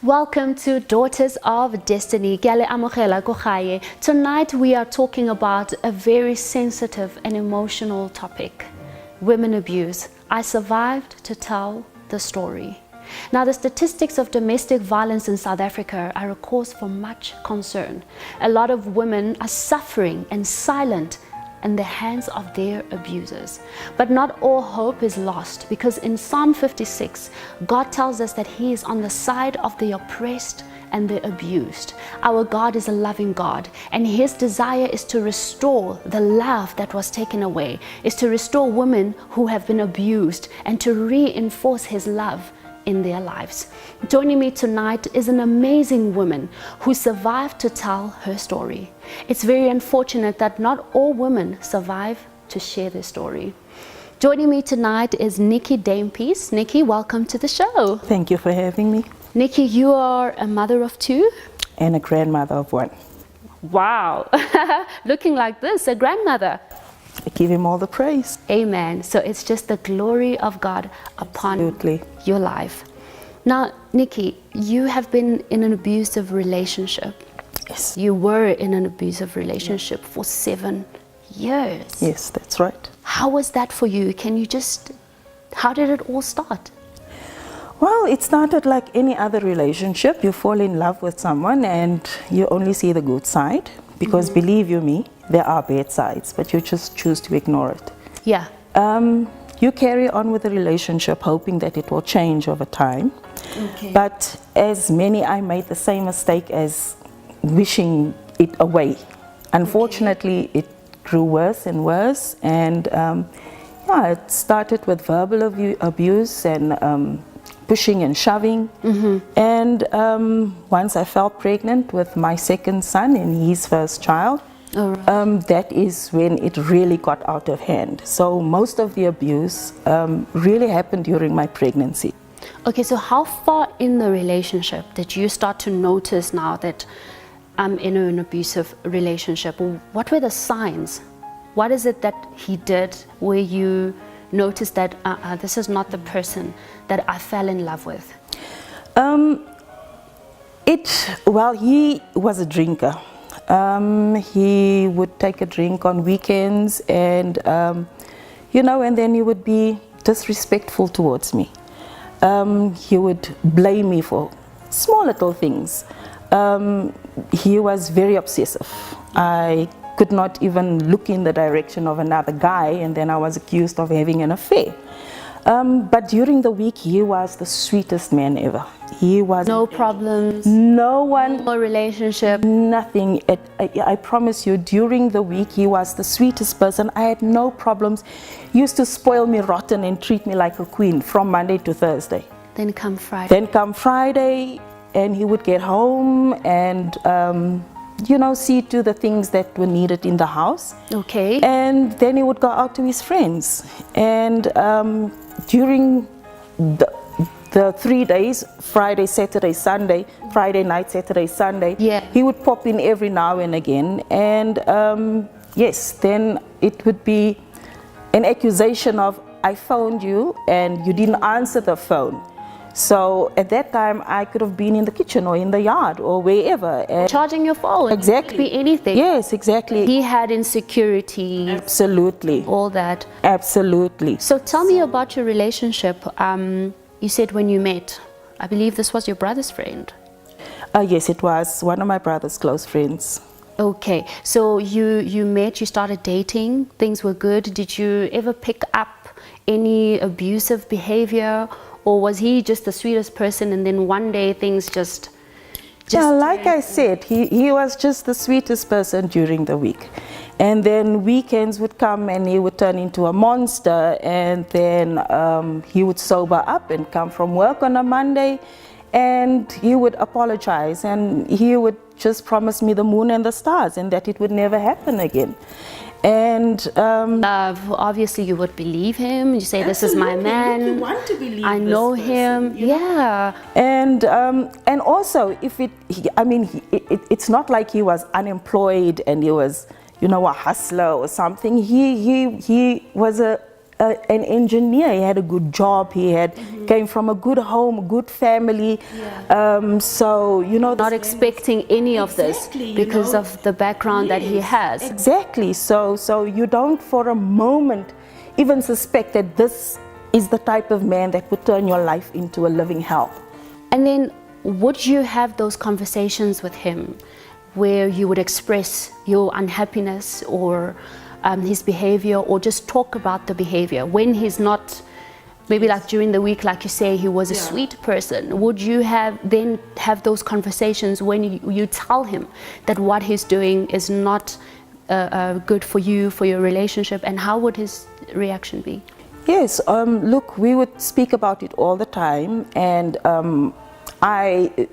Welcome to Daughters of Destiny. Tonight we are talking about a very sensitive and emotional topic, women abuse. I survived to tell the story. Now, the statistics of domestic violence in South Africa are a cause for much concern. A lot of women are suffering and silent in the hands of their abusers. But not all hope is lost, because in Psalm 56, God tells us that He is on the side of the oppressed and the abused. Our God is a loving God, and His desire is to restore the love that was taken away, is to restore women who have been abused and to reinforce His love in their lives. Joining me tonight is an amazing woman who survived to tell her story. It's very unfortunate that not all women survive to share their story. Joining me tonight is Nicky Duimpies. Nicky, welcome to the show. Thank you for having me. Nicky, you are a mother of two? And a grandmother of one. Wow, looking like this, a grandmother. I give Him all the praise. Amen. So it's just the glory of God upon Absolutely. Your life. Now, Nicky, you have been in an abusive relationship. Yes. You were in an abusive relationship for 7 years. Yes, that's right. How was that for you? How did it all start? Well, it started like any other relationship. You fall in love with someone and you only see the good side. Because believe you me, there are bad sides, but you just choose to ignore it. Yeah. You carry on with the relationship hoping that it will change over time. Okay. But as many, I made the same mistake as wishing it away. Unfortunately, it grew worse and worse. And it started with verbal abuse and pushing and shoving. And once I fell pregnant with my second son and his first child, that is when it really got out of hand. So most of the abuse really happened during my pregnancy. Okay, so how far in the relationship did you start to notice now that I'm in an abusive relationship? What were the signs? What is it that he did where you noticed that this is not the person that I fell in love with? He was a drinker. He would take a drink on weekends and, and then he would be disrespectful towards me. He would blame me for small little things. He was very obsessive. I could not even look in the direction of another guy, and then I was accused of having an affair. But during the week, he was the sweetest man ever. He was no problems, no one, no relationship, nothing. I promise you, during the week, he was the sweetest person. I had no problems. He used to spoil me rotten and treat me like a queen from Monday to Thursday. Then come Friday, and he would get home and see to the things that were needed in the house. Okay. And then he would go out to his friends. And during the 3 days, Friday, Saturday, Sunday, Friday night, Saturday, Sunday, he would pop in every now and again. And then it would be an accusation of, I phoned you and you didn't answer the phone. So at that time, I could have been in the kitchen or in the yard or wherever. And charging your phone. Exactly. It could be anything. Yes, exactly. He had insecurity. Absolutely. All that. Absolutely. So tell me about your relationship. You said when you met, I believe this was your brother's friend. Yes, it was one of my brother's close friends. Okay, so you met, you started dating, things were good. Did you ever pick up any abusive behavior? Or was he just the sweetest person and then one day things just like I said, he was just the sweetest person during the week. And then weekends would come and he would turn into a monster, and then he would sober up and come from work on a Monday and he would apologize and he would just promise me the moon and the stars and that it would never happen again. And obviously you would believe him. You say, this is my man. You want to believe I know this him. person, you know? Yeah. And also, it's not like he was unemployed and he was, a hustler or something. He was a an engineer. He had a good job. He had came from a good home, a good family. So, you know, Not expecting any of this because of the background that he has. Exactly. So you don't for a moment even suspect that this is the type of man that would turn your life into a living hell. And then would you have those conversations with him where you would express your unhappiness or his behavior, or just talk about the behavior when he's not, maybe like during the week, like you say, he was a sweet person? Would you then have those conversations when you tell him that what he's doing is not good for you, for your relationship, and how would his reaction be? Yes, look, we would speak about it all the time, and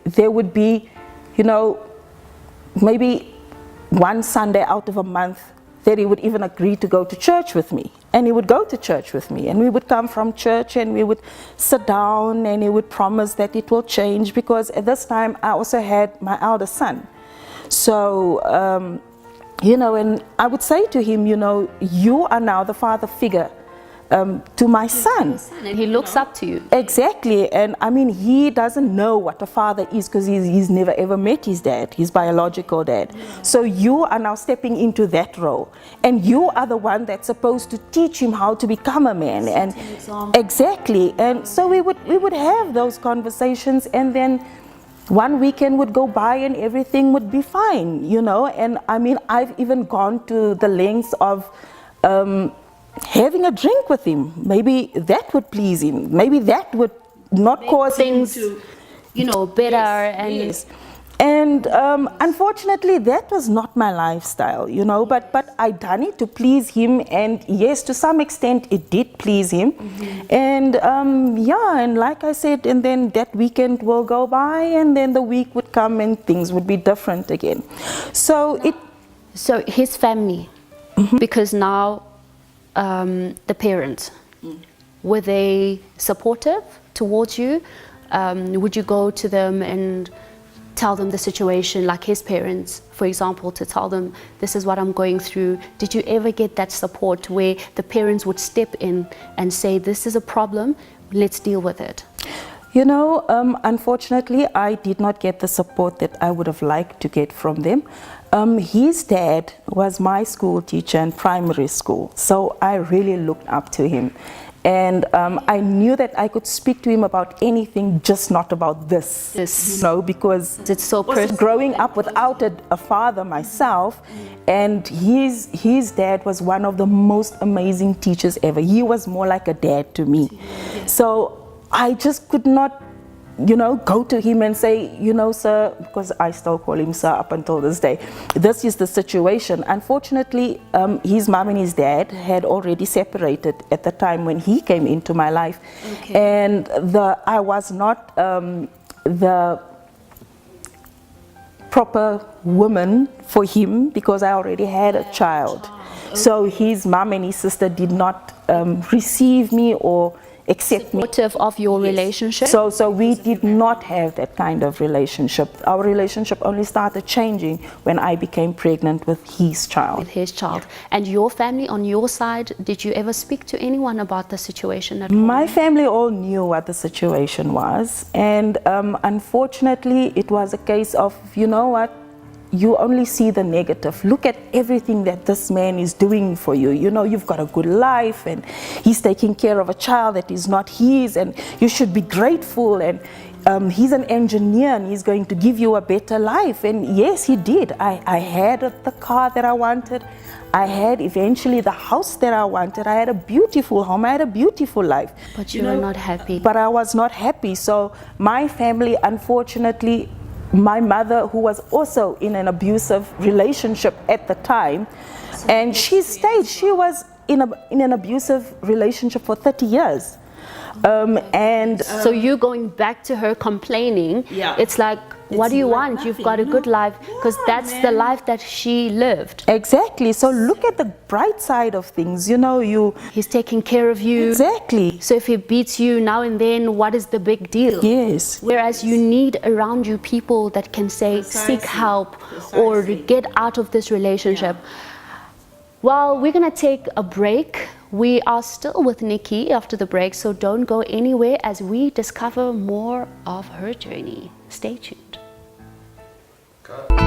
there would be, you know, maybe one Sunday out of a month that he would even agree to go to church with me. And he would go to church with me, and we would come from church and we would sit down, and he would promise that it will change, because at this time I also had my eldest son. So, you know, and I would say to him, you know, you are now the father figure to my son. And he looks up to you. Exactly. And I mean, he doesn't know what a father is, because he's never ever met his dad, his biological dad. So you are now stepping into that role, and you are the one that's supposed to teach him how to become a man. And exactly. And so we would have those conversations, and then one weekend would go by and everything would be fine, you know. And I mean, I've even gone to the lengths of having a drink with him. Maybe that would please him. Maybe that would not cause things him to, you know, better. And yes. And unfortunately, that was not my lifestyle, you know. But I done it to please him, and yes, to some extent, it did please him. And yeah, and like I said, and then that weekend will go by, and then the week would come, and things would be different again. So his family, because now the parents, were they supportive towards you? Would you go to them and tell them the situation, like his parents, for example, to tell them, this is what I'm going through? Did you ever get that support where the parents would step in and say, this is a problem, let's deal with it? You know, unfortunately, I did not get the support that I would have liked to get from them. His dad was my school teacher in primary school, so I really looked up to him. And I knew that I could speak to him about anything, just not about this. You know, because it's so personal. Growing up without a father myself, and his dad was one of the most amazing teachers ever. He was more like a dad to me. So I just could not, you know, go to him and say, you know, sir, because I still call him sir up until this day, this is the situation. Unfortunately, his mom and his dad had already separated at the time when he came into my life. And I was not the proper woman for him, because I already had a child. So his mom and his sister did not receive me or accept me. Supportive of your relationship? So we did not have that kind of relationship. Our relationship only started changing when I became pregnant with his child. With his child. And your family on your side, did you ever speak to anyone about the situation at home? My family all knew what the situation was, and unfortunately it was a case of, you know what, you only see the negative. Look at everything that this man is doing for you. You know, you've got a good life, and he's taking care of a child that is not his, and you should be grateful, and he's an engineer and he's going to give you a better life. And yes, he did. I had the car that I wanted. I had eventually the house that I wanted. I had a beautiful home. I had a beautiful life. But you were not happy. But I was not happy. So my family, unfortunately, my mother, who was also in an abusive relationship at the time, and she was in an abusive relationship for 30 years. So you going back to her complaining, it's like, what do you want? Nothing. You've got a good life, because that's the life that she lived. Exactly. So look at the bright side of things. You know, he's taking care of you. Exactly. So if he beats you now and then, what is the big deal? Yes. Whereas you need around you people that can say, seek help or get out of this relationship. Well, we're going to take a break. We are still with Nicky after the break, so don't go anywhere as we discover more of her journey. Stay tuned. Cut.